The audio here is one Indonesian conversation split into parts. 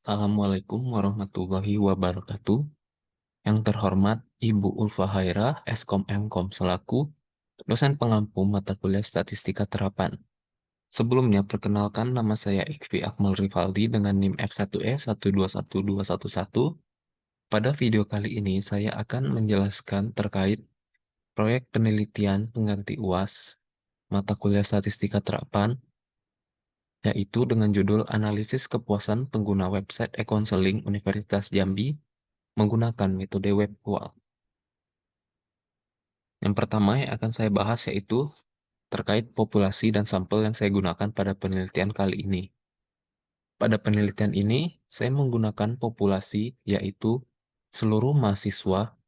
Assalamualaikum warahmatullahi wabarakatuh. Yang terhormat Ibu Ulfa Haira, Eskom Mkom selaku dosen pengampu mata kuliah Statistika Terapan. Sebelumnya, perkenalkan nama saya Ikfi Akmal Rivaldi dengan NIM F1E121211. Pada video kali ini, saya akan menjelaskan terkait proyek penelitian pengganti UAS mata kuliah Statistika Terapan, yaitu dengan judul Analisis Kepuasan Pengguna Website e-Counseling Universitas Jambi menggunakan metode web qual. Yang pertama yang akan saya bahas yaitu terkait populasi dan sampel yang saya gunakan pada penelitian kali ini. Pada penelitian ini, saya menggunakan populasi yaitu seluruh mahasiswa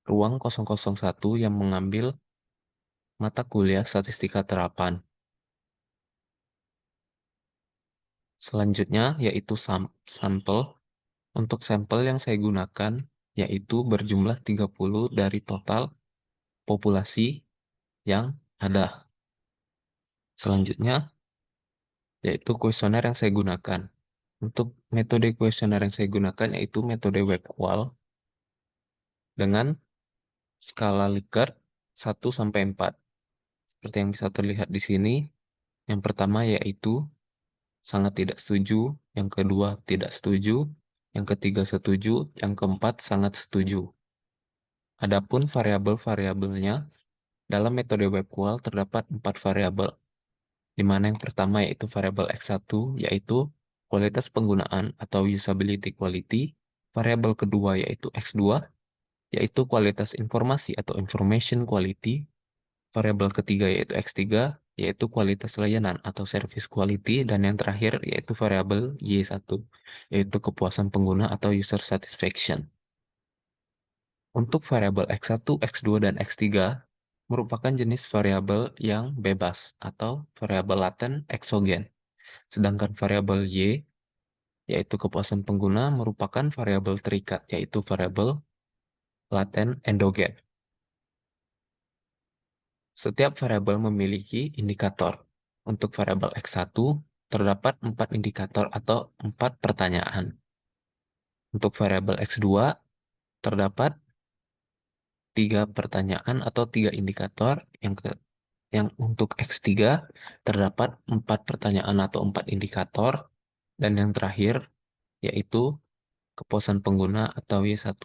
ruang 001 yang mengambil mata kuliah Statistika Terapan. Selanjutnya yaitu sampel. Untuk sampel yang saya gunakan yaitu berjumlah 30 dari total populasi yang ada. Selanjutnya yaitu kuesioner yang saya gunakan. Untuk metode kuesioner yang saya gunakan yaitu metode web qual dengan skala Likert 1 sampai 4. Seperti yang bisa terlihat di sini, yang pertama yaitu sangat tidak setuju, yang kedua tidak setuju, yang ketiga setuju, yang keempat sangat setuju. Adapun variabel-variabelnya dalam metode web qual terdapat 4 variabel, di mana yang pertama yaitu variabel X1 yaitu kualitas penggunaan atau usability quality, variabel kedua yaitu X2 yaitu kualitas informasi atau information quality, variabel ketiga yaitu X3 yaitu kualitas layanan atau service quality, dan yang terakhir yaitu variabel Y1 yaitu kepuasan pengguna atau user satisfaction. Untuk variabel X1, X2, dan X3 merupakan jenis variabel yang bebas atau variabel laten eksogen. Sedangkan variabel Y, yaitu kepuasan pengguna, merupakan variabel terikat, yaitu variabel laten endogen. Setiap variabel memiliki indikator. Untuk variabel X1, terdapat 4 indikator atau 4 pertanyaan. Untuk variabel X2, terdapat 3 pertanyaan atau 3 indikator. Yang untuk X3 terdapat 4 pertanyaan atau 4 indikator, dan yang terakhir yaitu kepuasan pengguna atau Y1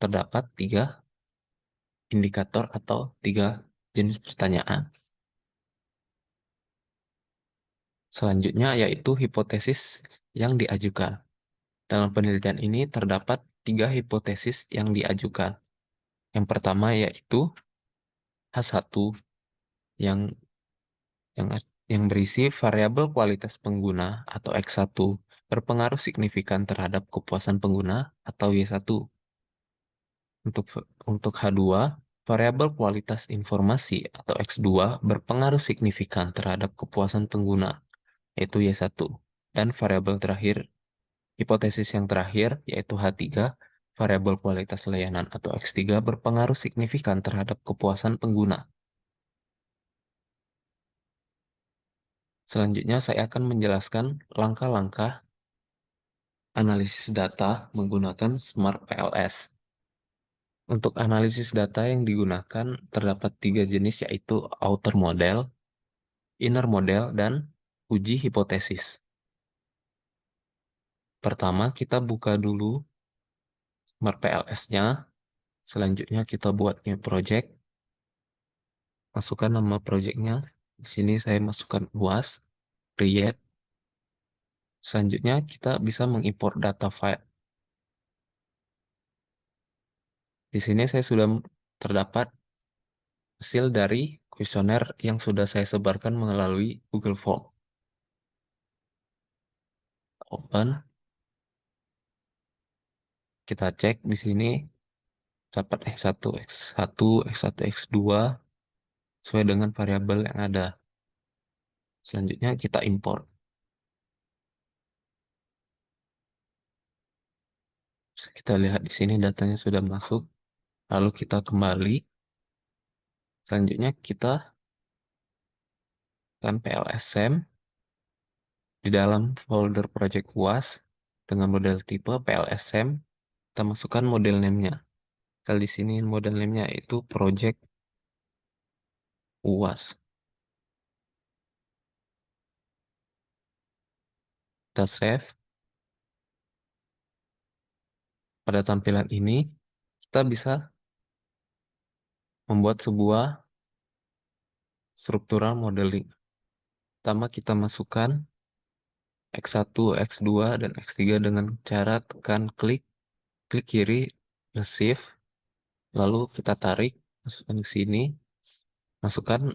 terdapat 3 indikator atau 3 jenis pertanyaan. Selanjutnya yaitu hipotesis yang diajukan. Dalam penelitian ini terdapat 3 hipotesis yang diajukan. Yang pertama yaitu H1 yang yang yang berisi variabel kualitas pengguna atau X1 berpengaruh signifikan terhadap kepuasan pengguna atau Y1. Untuk H2, variabel kualitas informasi atau X2 berpengaruh signifikan terhadap kepuasan pengguna, yaitu Y1. Dan variabel terakhir, hipotesis yang terakhir, yaitu H3, variabel kualitas layanan atau X3 berpengaruh signifikan terhadap kepuasan pengguna. Selanjutnya saya akan menjelaskan langkah-langkah analisis data menggunakan Smart PLS. Untuk analisis data yang digunakan terdapat 3 jenis yaitu outer model, inner model, dan uji hipotesis. Pertama, kita buka dulu Smart PLS-nya. Selanjutnya kita buat new project. Masukkan nama projectnya. Di sini saya masukkan UAS, create. Selanjutnya kita bisa mengimport data file. Di sini saya sudah terdapat hasil dari kuesioner yang sudah saya sebarkan melalui Google Form. Open. Kita cek di sini dapat X1, X1, X1, X2 sesuai dengan variabel yang ada. Selanjutnya kita import. Kita lihat di sini datanya sudah masuk. Lalu kita kembali. Selanjutnya kita tempel SM di dalam folder project UAS. dengan model tipe PLSM, kita masukkan model name-nya. Kalau di sini model name-nya itu project UAS. Kita save. Pada tampilan ini, kita bisa membuat sebuah struktural modeling. Pertama kita masukkan X1, X2, dan X3 dengan cara tekan klik kiri, receive, lalu kita tarik, masukkan ke sini, masukkan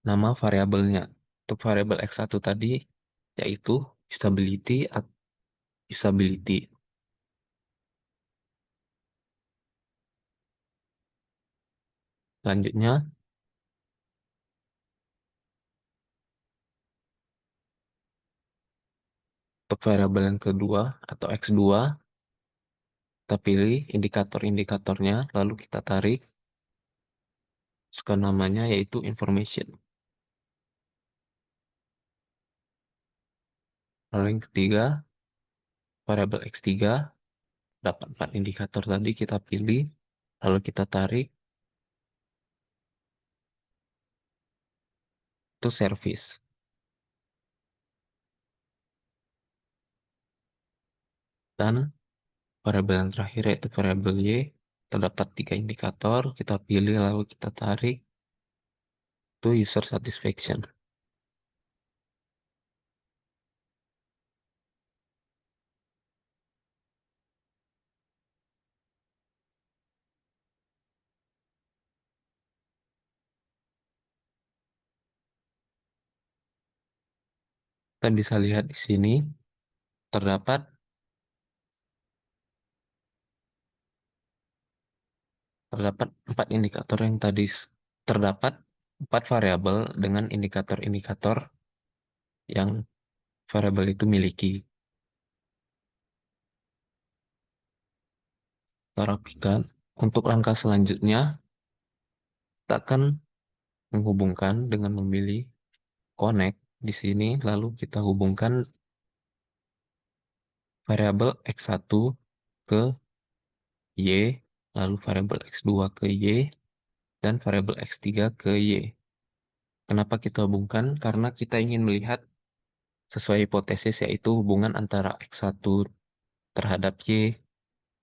nama variabelnya. Untuk variabel X1 tadi, yaitu usability. Selanjutnya, untuk variabel yang kedua atau X2, kita pilih indikator-indikatornya, lalu kita tarik, masukkan namanya yaitu information. Lalu yang ketiga, variabel X3, dapat 4 indikator tadi kita pilih, lalu kita tarik, itu service. Dan variabel yang terakhir yaitu variabel Y, terdapat 3 indikator, kita pilih lalu kita tarik, itu user satisfaction. Kita bisa lihat di sini, terdapat terdapat 4 indikator yang tadi terdapat 4 variabel dengan indikator-indikator yang variabel itu miliki. Kita rapikan. Untuk langkah selanjutnya, kita akan menghubungkan dengan memilih connect di sini, lalu kita hubungkan variabel X1 ke Y, lalu variabel X2 ke Y, dan variabel X3 ke Y. Kenapa kita hubungkan? Karena kita ingin melihat sesuai hipotesis yaitu hubungan antara X1 terhadap Y,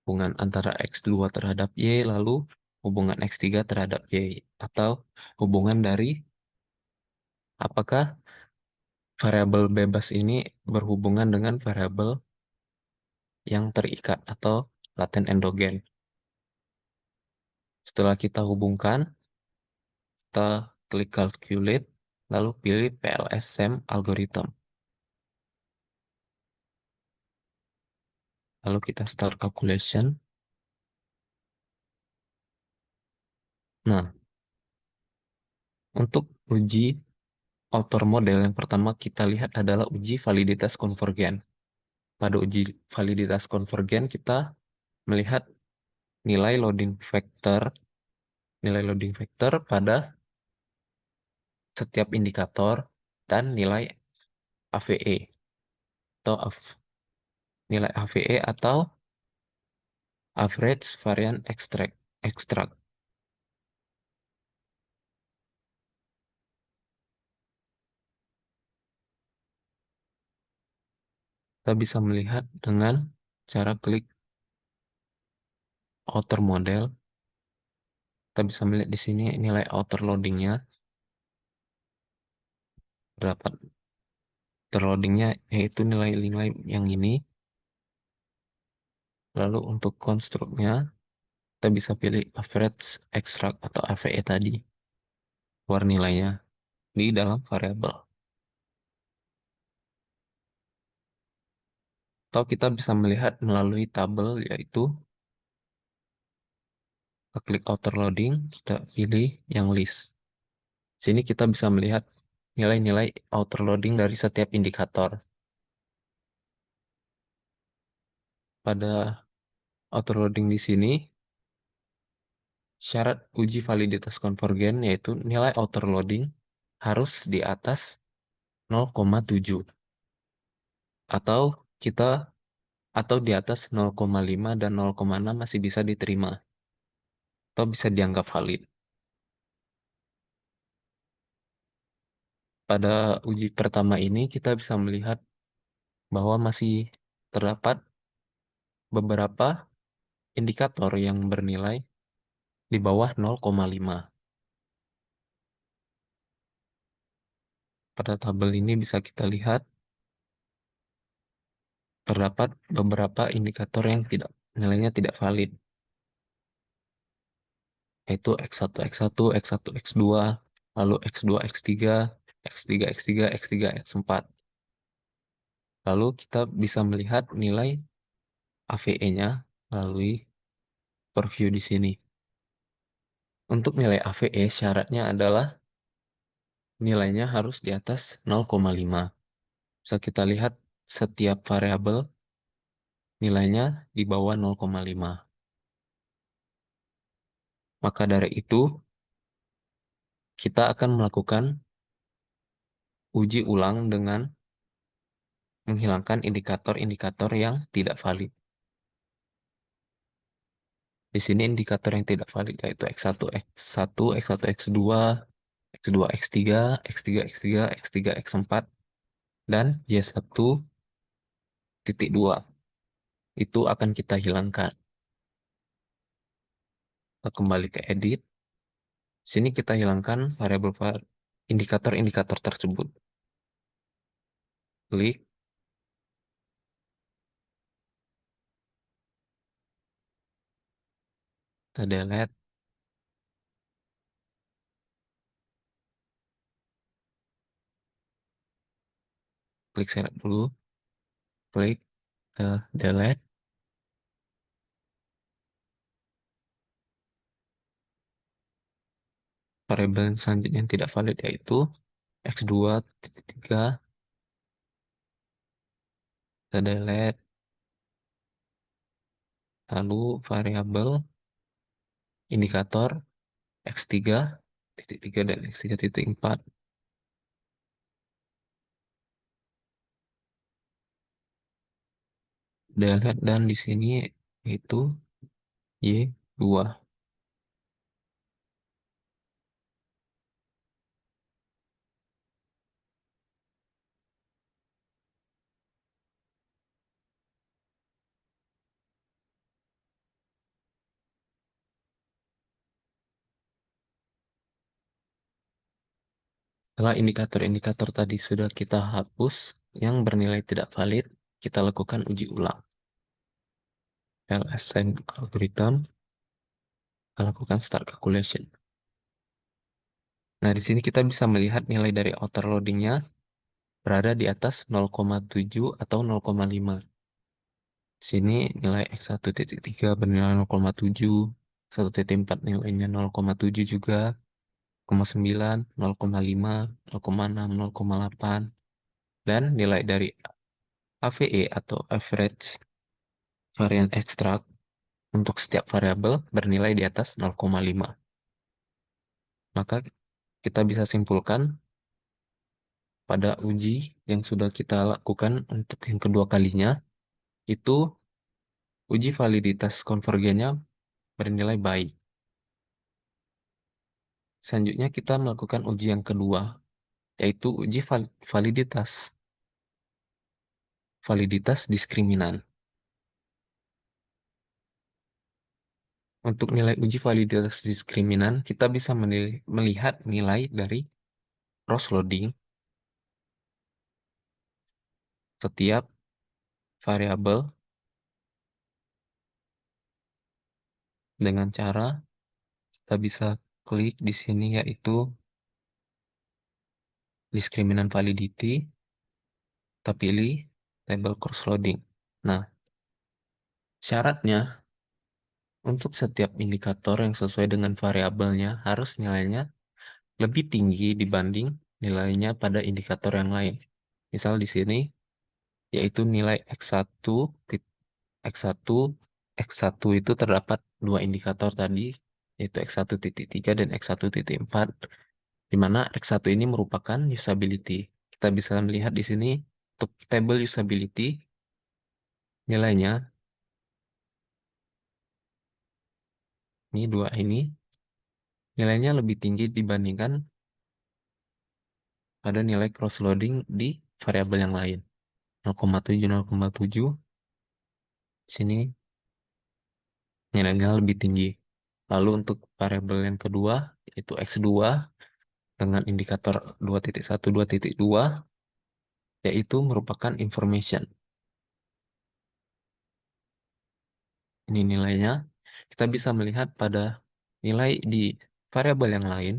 hubungan antara X2 terhadap Y, lalu hubungan X3 terhadap Y, atau hubungan dari apakah variabel bebas ini berhubungan dengan variabel yang terikat atau laten endogen. Setelah kita hubungkan, kita klik calculate, lalu pilih PLSM algorithm. Lalu kita start calculation. Nah, untuk uji author model yang pertama kita lihat adalah uji validitas konvergen. Pada uji validitas konvergen kita melihat nilai loading factor pada setiap indikator dan nilai AVE nilai AVE atau average variance extract. Kita bisa melihat dengan cara klik outer model. Kita bisa melihat di sini nilai outer loadingnya. Dapat terloadingnya yaitu nilai-nilai yang ini. Lalu untuk konstruknya kita bisa pilih average extract atau AVE tadi. Keluar nilainya di dalam variabel. Atau kita bisa melihat melalui tabel yaitu kita klik outer loading, kita pilih yang list. Sini kita bisa melihat nilai-nilai outer loading dari setiap indikator. Pada outer loading di sini, syarat uji validitas konvergen yaitu nilai outer loading harus di atas 0,7. Atau kita atau di atas 0,5 dan 0,6 masih bisa diterima atau bisa dianggap valid. Pada uji pertama ini kita bisa melihat bahwa masih terdapat beberapa indikator yang bernilai di bawah 0,5. Pada tabel ini bisa kita lihat terdapat beberapa indikator yang nilainya tidak valid, yaitu X1, X1, X1, X2, lalu X2, X3, X3, X3, X3, X4. Lalu kita bisa melihat nilai AVE-nya melalui preview di sini. Untuk nilai AVE, syaratnya adalah nilainya harus di atas 0,5. Bisa kita lihat setiap variabel nilainya di bawah 0,5. Maka dari itu, kita akan melakukan uji ulang dengan menghilangkan indikator-indikator yang tidak valid. Di sini indikator yang tidak valid yaitu X1, X1, X1, X2, X2, X3, X3, X3, X3, X4, dan Y1.2. Itu akan kita hilangkan. Kita kembali ke edit. Sini kita hilangkan variabel indikator-indikator tersebut. Klik, kita delete, klik select dulu, klik delete. Variabel selanjutnya yang tidak valid yaitu X2.3, kita delete. Lalu variabel indikator X3.3 dan X3.4. Delete dan di sini itu Y2. Setelah indikator-indikator tadi sudah kita hapus yang bernilai tidak valid, kita lakukan uji ulang. LSN algorithm, kita lakukan start calculation. Nah, di sini kita bisa melihat nilai dari outer loadingnya berada di atas 0,7 atau 0,5. Sini nilai X1.3 bernilai 0,7, 1.4 nilainya 0,7 juga, 0,9, 0,5, 0,6, 0,8, dan nilai dari AVE atau average variance extract untuk setiap variabel bernilai di atas 0,5. Maka kita bisa simpulkan pada uji yang sudah kita lakukan untuk yang kedua kalinya, itu uji validitas konvergennya bernilai baik. Selanjutnya kita melakukan uji yang kedua, yaitu uji validitas diskriminan. Untuk nilai uji validitas diskriminan, kita bisa melihat nilai dari cross loading setiap variabel dengan cara kita bisa klik di sini yaitu diskriminan validity, kita pilih label cross loading. Nah, syaratnya untuk setiap indikator yang sesuai dengan variabelnya harus nilainya lebih tinggi dibanding nilainya pada indikator yang lain. Misal di sini yaitu nilai X1, X1, X1 itu terdapat dua indikator tadi, yaitu X1.3 dan X1.4, di mana X1 ini merupakan usability. Kita bisa melihat di sini untuk table usability, nilainya, ini dua ini, nilainya lebih tinggi dibandingkan pada nilai cross-loading di variabel yang lain. 0,7, 0,7, sini nilainya lebih tinggi. Lalu untuk variabel yang kedua, yaitu X2, dengan indikator 2.1, 2.2, yaitu merupakan information. Ini nilainya, kita bisa melihat pada nilai di variabel yang lain,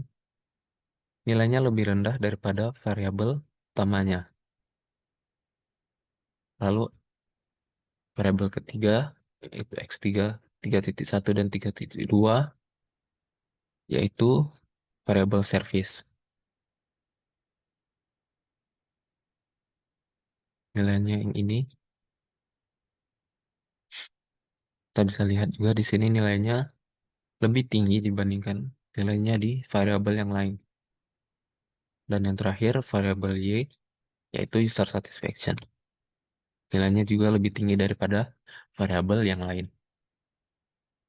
nilainya lebih rendah daripada variabel utamanya. Lalu variabel ketiga, yaitu X3, 3.1 dan 3.2, yaitu variabel service. Nilainya yang ini, kita bisa lihat juga di sini nilainya lebih tinggi dibandingkan nilainya di variabel yang lain. Dan yang terakhir, variabel Y, yaitu user satisfaction. Nilainya juga lebih tinggi daripada variabel yang lain.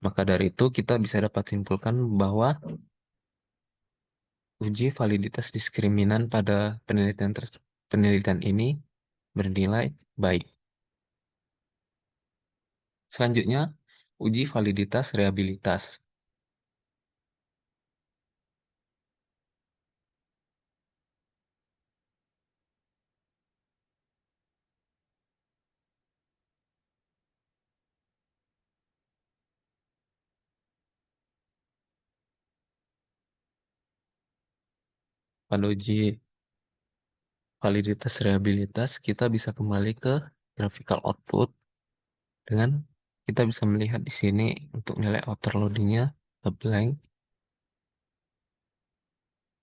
Maka dari itu, kita bisa dapat simpulkan bahwa uji validitas diskriminan pada penelitian ini bernilai baik. Selanjutnya, uji validitas reliabilitas. Pada uji validitas reliabilitas, kita bisa kembali ke graphical output dengan kita bisa melihat di sini untuk nilai outer loadingnya blank.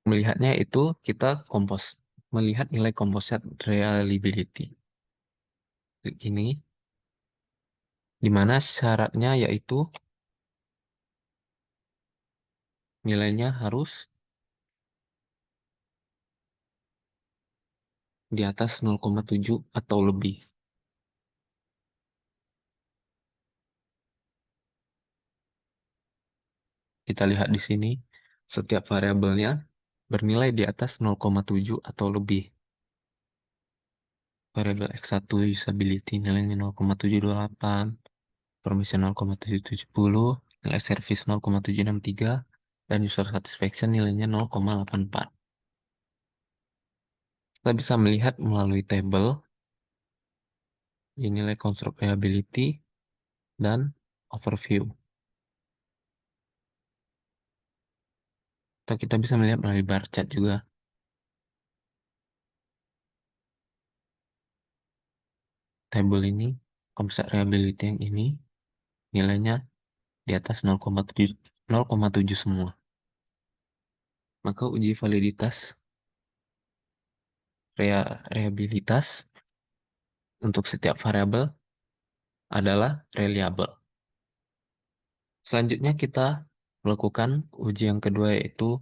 Melihatnya itu kita melihat nilai composite reliability. Ini di mana syaratnya yaitu nilainya harus di atas 0,7 atau lebih. Kita lihat di sini, setiap variabelnya bernilai di atas 0,7 atau lebih. Variabel X1 usability nilainya 0,728, permission 0,770, nilai service 0,763, dan user satisfaction nilainya 0,84. Kita bisa melihat melalui tabel di nilai construct reliability dan overview. Atau kita bisa melihat melalui bar chart juga. Tabel ini, composite reliability yang ini, nilainya di atas 0,7, 0,7 semua. Maka uji validitas reliabilitas untuk setiap variabel adalah reliable. Selanjutnya kita melakukan uji yang kedua yaitu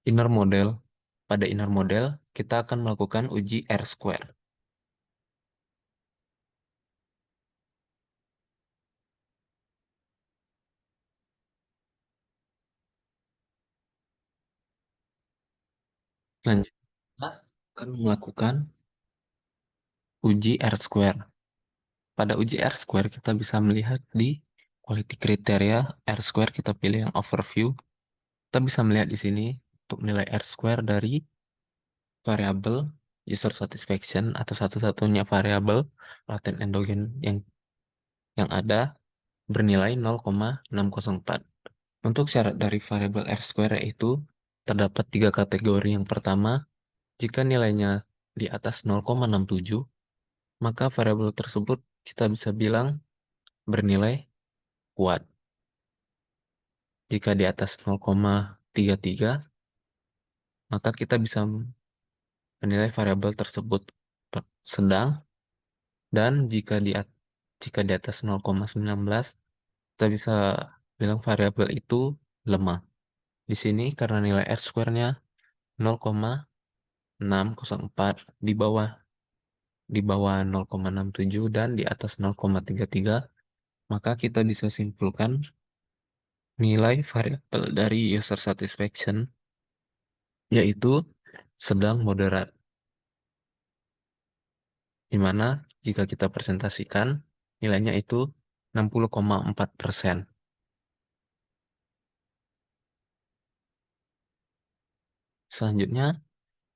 inner model. Pada inner model kita akan melakukan uji R-square. Selanjutnya kita akan melakukan uji R-square. Pada uji R-square kita bisa melihat di quality kriteria R-square kita pilih yang overview. Kita bisa melihat di sini untuk nilai R-square dari variabel user satisfaction atau satu-satunya variabel latent endogen yang ada bernilai 0,604. Untuk syarat dari variabel R-square yaitu terdapat tiga kategori. Yang pertama, jika nilainya di atas 0,67, maka variabel tersebut kita bisa bilang bernilai kuat. Jika di atas 0,33, maka kita bisa menilai variabel tersebut sedang, dan jika di atas 0,19, kita bisa bilang variabel itu lemah. Di sini karena nilai R-square-nya 0,604 di bawah di bawah 0,67 dan di atas 0,33, maka kita bisa simpulkan nilai variabel dari user satisfaction yaitu sedang moderat, di mana jika kita presentasikan nilainya itu 60,4%. Selanjutnya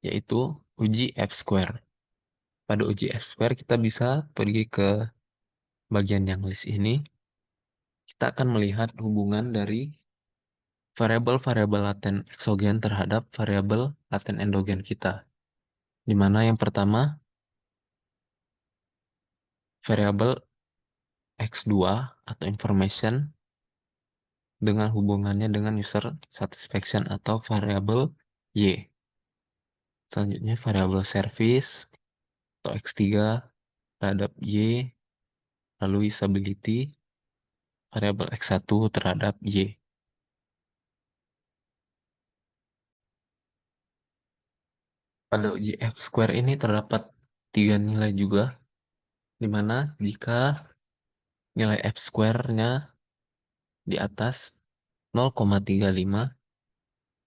yaitu uji F-square. Pada uji F-square kita bisa pergi ke bagian yang list ini. Kita akan melihat hubungan dari variabel-variabel laten eksogen terhadap variabel laten endogen kita. Di mana yang pertama, variabel X2 atau information dengan hubungannya dengan user satisfaction atau variabel Y. Selanjutnya variabel service atau X3 terhadap Y, lalu usability variabel X1 terhadap Y. Pada uji F-square ini terdapat 3 nilai juga, di mana jika nilai F-square-nya di atas 0,35,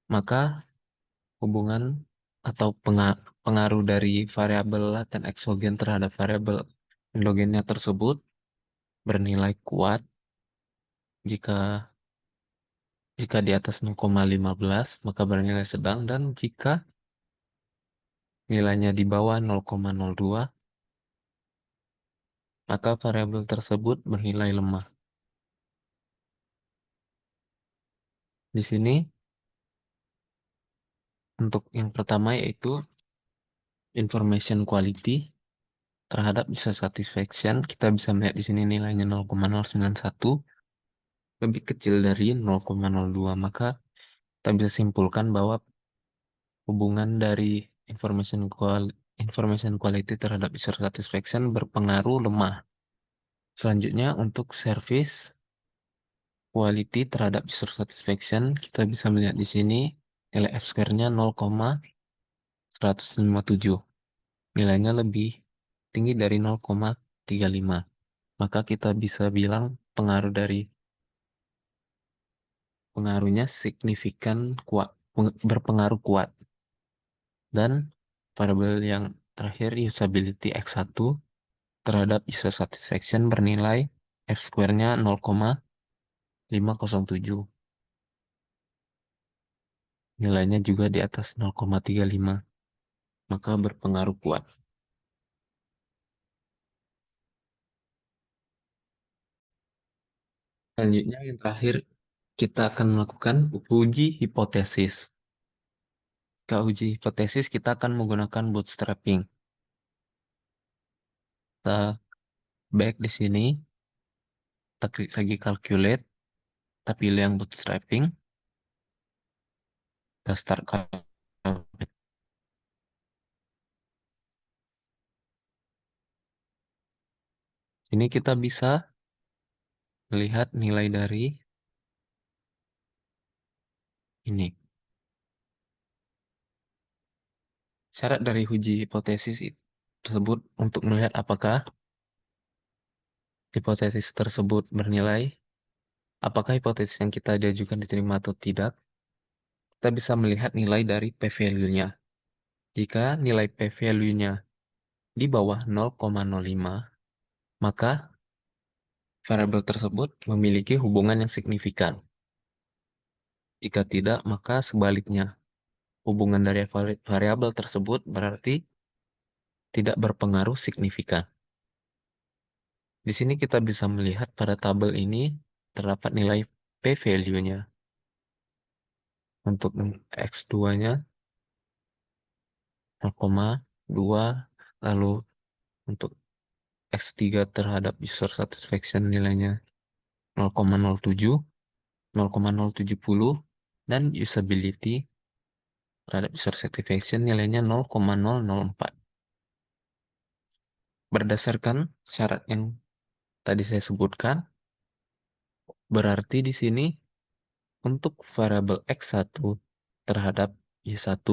maka hubungan atau pengaruh dari variabel laten eksogen terhadap variabel endogennya tersebut bernilai kuat. Jika jika di atas 0,15 maka bernilai sedang, dan jika nilainya di bawah 0,02 maka variabel tersebut bernilai lemah. Di sini untuk yang pertama yaitu information quality terhadap user satisfaction, kita bisa melihat di sini nilainya 0,091, lebih kecil dari 0,02, maka kita bisa simpulkan bahwa hubungan dari information quality terhadap user satisfaction berpengaruh lemah. Selanjutnya untuk service quality terhadap user satisfaction, kita bisa melihat di sini nilai F-square-nya 0,157. Nilainya lebih tinggi dari 0,35. Maka kita bisa bilang pengaruhnya signifikan kuat, berpengaruh kuat. Dan variabel yang terakhir usability X1 terhadap user satisfaction bernilai F-square-nya 0,507. Nilainya juga di atas 0,35, maka berpengaruh kuat. Selanjutnya yang terakhir, kita akan melakukan uji hipotesis. Ke uji hipotesis kita akan menggunakan bootstrapping. Kita back di sini, kita klik lagi calculate, kita pilih yang bootstrapping, kita start calculate. Sini kita bisa melihat nilai dari ini. Syarat dari uji hipotesis tersebut untuk melihat apakah hipotesis tersebut bernilai, apakah hipotesis yang kita diajukan diterima atau tidak, kita bisa melihat nilai dari p-value-nya. Jika nilai p-value-nya di bawah 0,05, maka variabel tersebut memiliki hubungan yang signifikan. Jika tidak, maka sebaliknya. Hubungan dari variabel tersebut berarti tidak berpengaruh signifikan. Di sini kita bisa melihat pada tabel ini terdapat nilai p-value-nya. Untuk X2-nya 0,2, lalu untuk X3 terhadap user satisfaction nilainya 0,07, 0,070, dan usability terhadap user satisfaction nilainya 0,004. Berdasarkan syarat yang tadi saya sebutkan, berarti di sini untuk variabel X1 terhadap Y1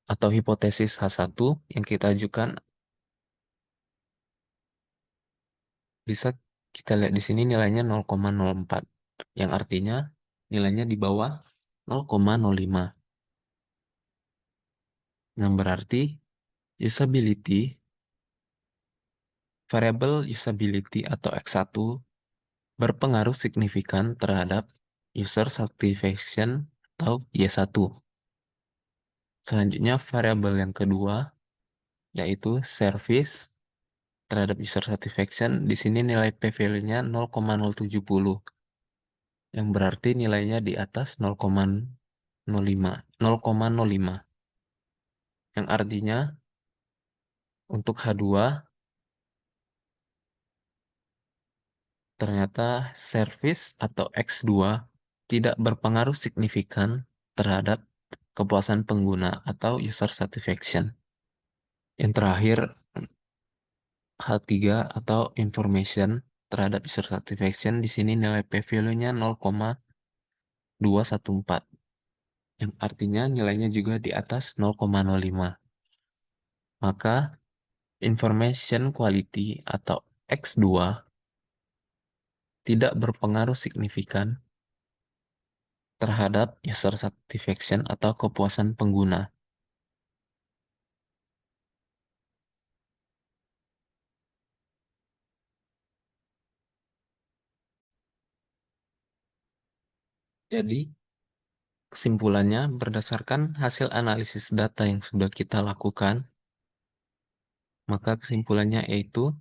atau hipotesis H1 yang kita ajukan bisa kita lihat di sini nilainya 0,04, yang artinya nilainya di bawah 0,05. Yang berarti usability, variable usability atau X1 berpengaruh signifikan terhadap user satisfaction atau Y1. Selanjutnya variabel yang kedua yaitu service terhadap user satisfaction. Di sini nilai p-value-nya 0,070 yang berarti nilainya di atas 0,05 yang artinya untuk H2 ternyata service atau X2 tidak berpengaruh signifikan terhadap kepuasan pengguna atau user satisfaction. Yang terakhir, H3 atau information terhadap user satisfaction, di sini nilai p-value-nya 0,214 yang artinya nilainya juga di atas 0,05. Maka information quality atau X2 tidak berpengaruh signifikan terhadap user satisfaction atau kepuasan pengguna. Jadi, kesimpulannya berdasarkan hasil analisis data yang sudah kita lakukan, maka kesimpulannya yaitu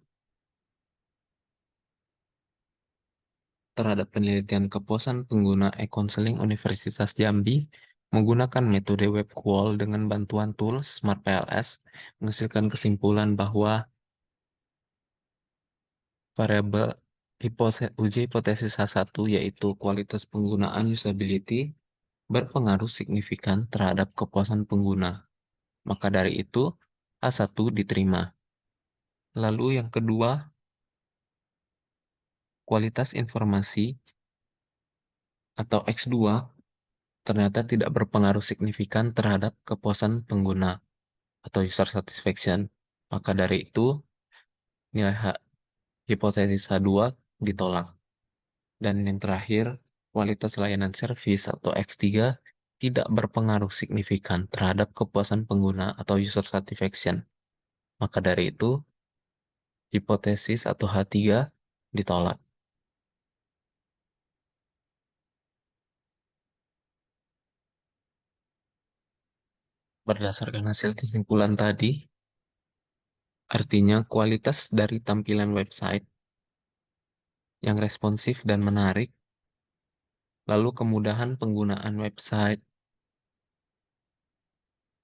terhadap penelitian kepuasan pengguna e-counseling Universitas Jambi menggunakan metode web call dengan bantuan tools Smart PLS menghasilkan kesimpulan bahwa variabel uji hipotesis H1 yaitu kualitas penggunaan usability berpengaruh signifikan terhadap kepuasan pengguna. Maka dari itu, H1 diterima. Lalu yang kedua, kualitas informasi atau X2 ternyata tidak berpengaruh signifikan terhadap kepuasan pengguna atau user satisfaction. Maka dari itu, nilai hipotesis H2 ditolak. Dan yang terakhir, kualitas layanan servis atau X3 tidak berpengaruh signifikan terhadap kepuasan pengguna atau user satisfaction. Maka dari itu, hipotesis atau H3 ditolak. Berdasarkan hasil kesimpulan tadi, artinya kualitas dari tampilan website yang responsif dan menarik, lalu kemudahan penggunaan website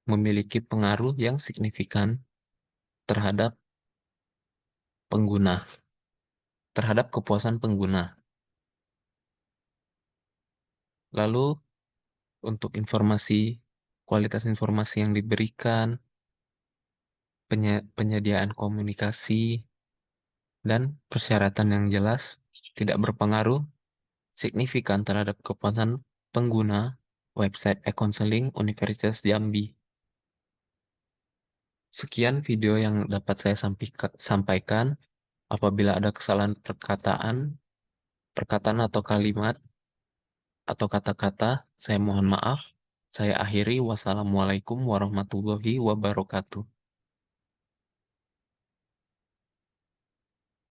memiliki pengaruh yang signifikan terhadap pengguna, terhadap kepuasan pengguna. Lalu untuk informasi, kualitas informasi yang diberikan, penyediaan komunikasi, dan persyaratan yang jelas tidak berpengaruh signifikan terhadap kepuasan pengguna website e-counseling Universitas Jambi. Sekian video yang dapat saya sampaikan. Apabila ada kesalahan perkataan atau kalimat, atau kata-kata, saya mohon maaf. Saya akhiri. Wassalamualaikum warahmatullahi wabarakatuh.